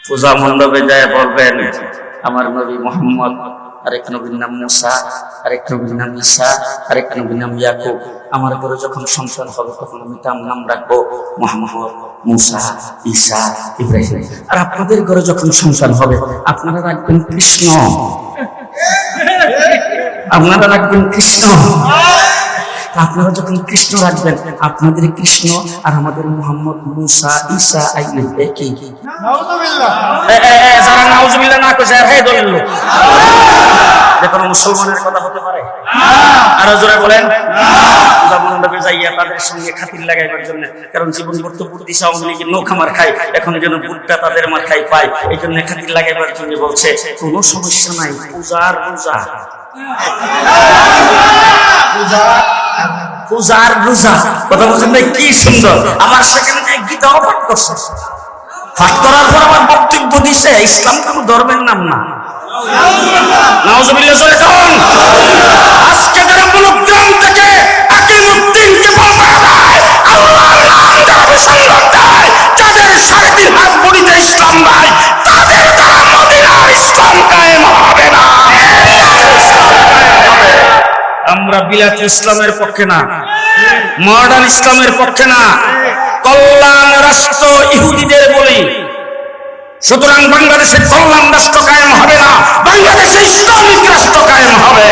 পূজা মণ্ডপে যায় বলবেন আমার নবী মুহাম্মদ, আরেক নবীর নাম মুসা, আরেক নবীর নাম ঈসা, আরেক নবীর নাম ইয়াকুব। আমার ঘরে যখন সন্তান হবে তখন আমি তার নাম রাখবো মুহাম্মদ, মুসা, ঈসা, ইব্রাহিম। আর আপনাদের ঘরে যখন সন্তান হবে আপনারা রাখবেন কৃষ্ণ, আপনারা রাখবেন কৃষ্ণ। আপনারা যখন কৃষ্ণ রাখবেন আপনাদের কৃষ্ণ আর আমাদের মুহাম্মদ, মুসা, ঈসা একই। যারা নাউজুবিল্লাহ না কইছে আর হে দলিল দেখুন মুসলমানের কথা হতে পারে? আরো জোরে বলেন। পূজা মণ্ডপে যাইয়া তাদের সঙ্গে খাতির লাগাইবার জন্য, কারণ জীবন ভর্ত বুদ্ধি আওয়ামী লীগের নৌকা মার খায়, এখন যেন বুদ্ধা তাদের মার খাই পায়, এই জন্য খাতির লাগাইবার জন্য বলছে কোনো সমস্যা নাই, পূজার রোজা, পূজার রোজা। কথা বলছেন ভাই কি সুন্দর। আমার সেখানে গীতাও পাঠ করছে, পাঠ করার পর আমার বক্তব্য দিছে ইসলাম কোন ধর্মের নাম না। নাউজুবিল্লাহ চলে যান। আজকে যারা মুলুকগ্রাম থেকে আকিমুদ্দিনকে বলতে দেয়, আল্লাহর নাম যারা মুসলমান দেয়, যাদের 3.5 হাত বড়িতে ইসলাম নাই, তাদের দ্বারা মদিনার ইসলাম কায়েম হবে না। আমরা বিলাত ইসলামের পক্ষে না, মডার্ন ইসলামের পক্ষে না, কল্যাণ রাষ্ট্র ইহুদিদের বলি। সুতরাং বাংলাদেশে কল্যাণ রাষ্ট্র কায়েম হবে না, বাংলাদেশে ইসলামিক রাষ্ট্র কায়েম হবে।